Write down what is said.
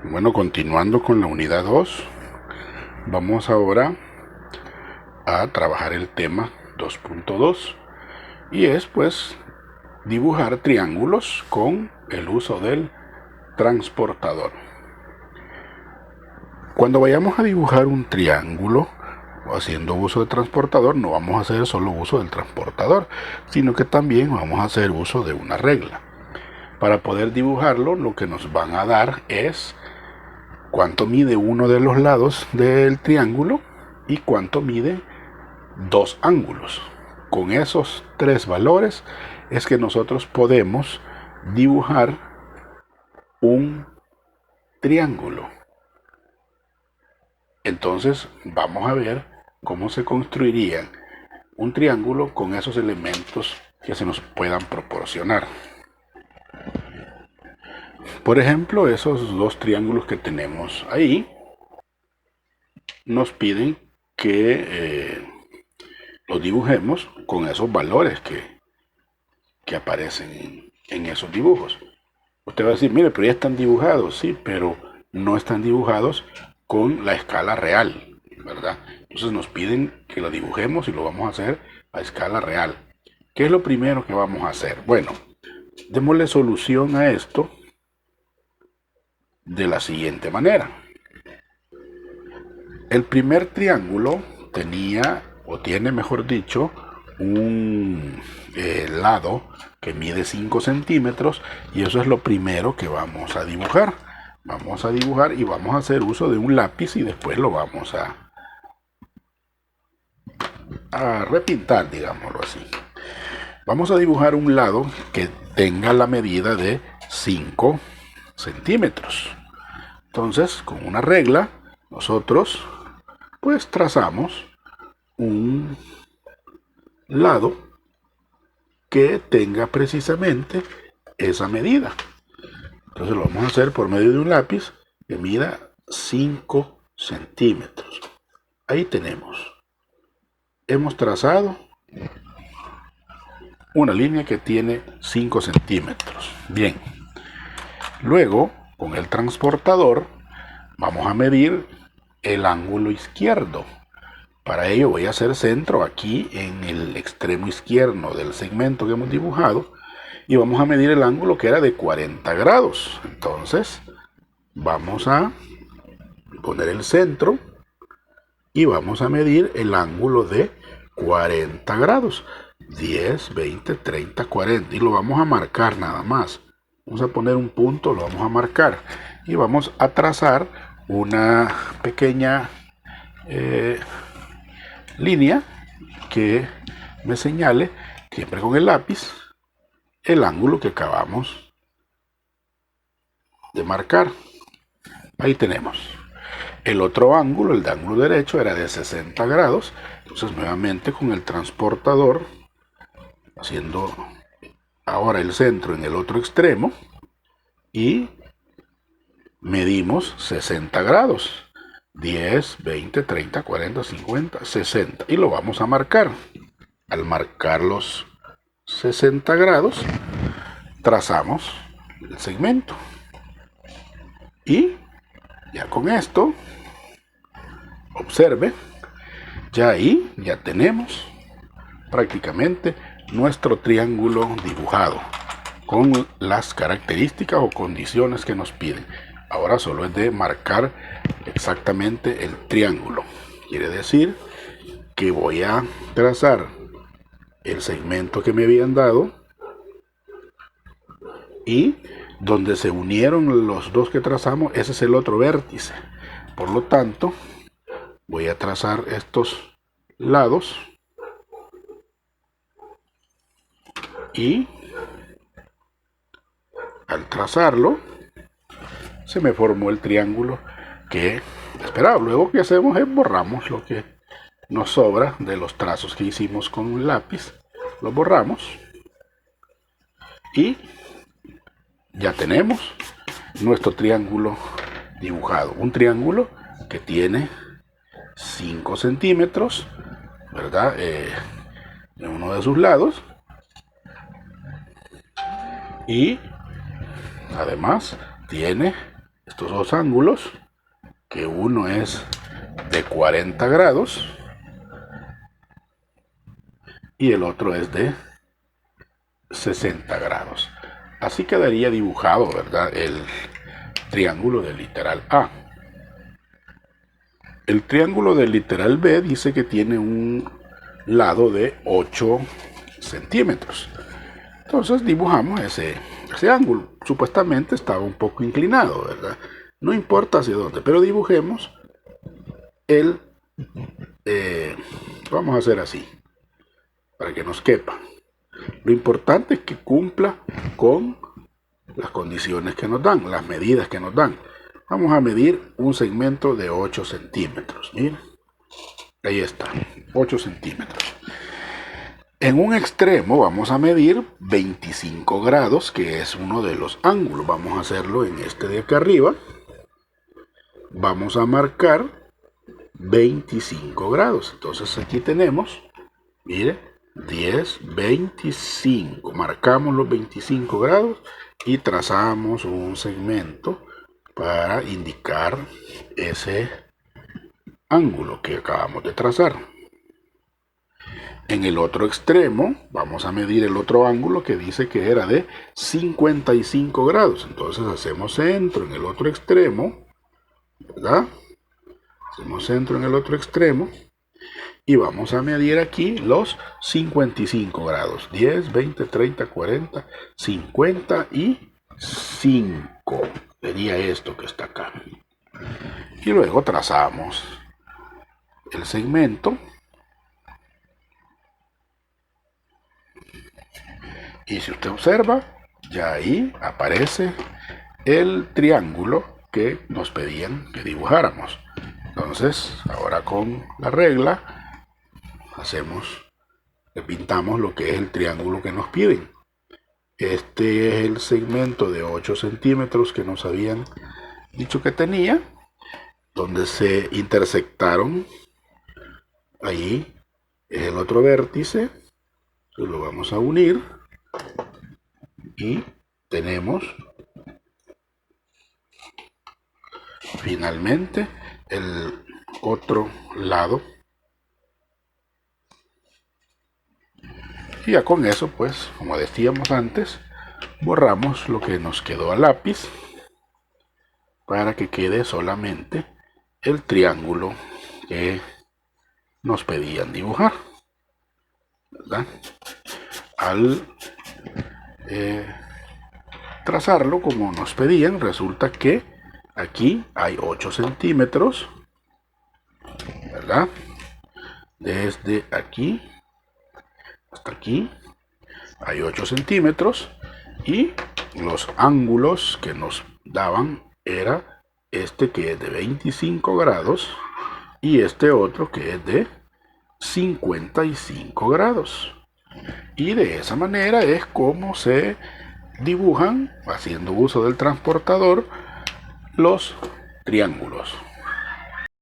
Bueno, continuando con la unidad 2, vamos ahora a trabajar el tema 2.2 y es pues dibujar triángulos con el uso del transportador. Cuando vayamos a dibujar un triángulo haciendo uso de transportador, no vamos a hacer solo uso del transportador, sino que también vamos a hacer uso de una regla. Para poder dibujarlo, lo que nos van a dar es cuánto mide uno de los lados del triángulo y cuánto mide dos ángulos. Con esos tres valores es que nosotros podemos dibujar un triángulo. Entonces vamos a ver cómo se construiría un triángulo con esos elementos que se nos puedan proporcionar. Por ejemplo, esos dos triángulos que tenemos ahí nos piden que los dibujemos con esos valores que aparecen en esos dibujos. Usted va a decir, mire, pero ya están dibujados, sí, pero no están dibujados con la escala real, ¿verdad? Entonces nos piden que lo dibujemos y lo vamos a hacer a escala real. ¿Qué es lo primero que vamos a hacer? Bueno, démosle solución a esto de la siguiente manera. El primer triángulo tenía, o tiene mejor dicho, un lado que mide 5 centímetros y eso es lo primero que vamos a dibujar. Vamos a dibujar y vamos a hacer uso de un lápiz y después lo vamos a repintar, digámoslo así. Vamos a dibujar un lado que tenga la medida de 5 centímetros. Entonces, con una regla, nosotros pues trazamos un lado que tenga precisamente esa medida. Entonces lo vamos a hacer por medio de un lápiz que mida 5 centímetros. Ahí tenemos. Hemos trazado una línea que tiene 5 centímetros. Bien. Luego, con el transportador, vamos a medir el ángulo izquierdo. Para ello voy a hacer centro aquí en el extremo izquierdo del segmento que hemos dibujado y vamos a medir el ángulo que era de 40 grados. Entonces vamos a poner el centro y vamos a medir el ángulo de 40 grados. 10, 20, 30, 40 y lo vamos a marcar nada más. Vamos a poner un punto, lo vamos a marcar y vamos a trazar una pequeña línea que me señale, siempre con el lápiz, el ángulo que acabamos de marcar. Ahí tenemos. El otro ángulo, el de ángulo derecho, era de 60 grados. Entonces nuevamente con el transportador, haciendo ahora el centro en el otro extremo, y medimos 60 grados. 10, 20, 30, 40, 50, 60. Y lo vamos a marcar. Al marcar los 60 grados, trazamos el segmento. Y ya con esto, observe, ya ahí ya tenemos prácticamente nuestro triángulo dibujado con las características o condiciones que nos piden. Ahora solo es de marcar exactamente el triángulo. Quiere decir que voy a trazar el segmento que me habían dado y donde se unieron los dos que trazamos, ese es el otro vértice. Por lo tanto, voy a trazar estos lados y al trazarlo se me formó el triángulo que esperaba. Luego que hacemos es borramos lo que nos sobra de los trazos que hicimos con un lápiz, lo borramos y ya tenemos nuestro triángulo dibujado. Un triángulo que tiene 5 centímetros, ¿verdad? En uno de sus lados y además tiene estos dos ángulos, que uno es de 40 grados y el otro es de 60 grados. Así quedaría dibujado, ¿verdad?, el triángulo del literal A. El triángulo del literal B dice que tiene un lado de 8 centímetros. Entonces dibujamos ese ángulo. Supuestamente estaba un poco inclinado, ¿verdad? No importa hacia dónde, pero dibujemos el... vamos a hacer así, para que nos quepa. Lo importante es que cumpla con las condiciones que nos dan, las medidas que nos dan. Vamos a medir un segmento de 8 centímetros. Miren, ahí está, 8 centímetros. En un extremo vamos a medir 25 grados, que es uno de los ángulos. Vamos a hacerlo en este de acá arriba. Vamos a marcar 25 grados. Entonces aquí tenemos, mire, 10, 25. Marcamos los 25 grados y trazamos un segmento para indicar ese ángulo que acabamos de trazar. En el otro extremo vamos a medir el otro ángulo que dice que era de 55 grados. Entonces hacemos centro en el otro extremo, ¿verdad? Hacemos centro en el otro extremo y vamos a medir aquí los 55 grados. 10, 20, 30, 40, 55. Sería esto que está acá. Y luego trazamos el segmento. Y si usted observa, ya ahí aparece el triángulo que nos pedían que dibujáramos. Entonces, ahora con la regla, le pintamos lo que es el triángulo que nos piden. Este es el segmento de 8 centímetros que nos habían dicho que tenía, donde se intersectaron. Ahí es el otro vértice, lo vamos a unir. Y tenemos finalmente el otro lado. Y ya con eso, pues, como decíamos antes, borramos lo que nos quedó a lápiz para que quede solamente el triángulo que nos pedían dibujar, ¿verdad? Al trazarlo como nos pedían, resulta que aquí hay 8 centímetros, ¿verdad? Desde aquí hasta aquí hay 8 centímetros y los ángulos que nos daban era este que es de 25 grados y este otro que es de 55 grados. Y de esa manera es como se dibujan, haciendo uso del transportador, los triángulos.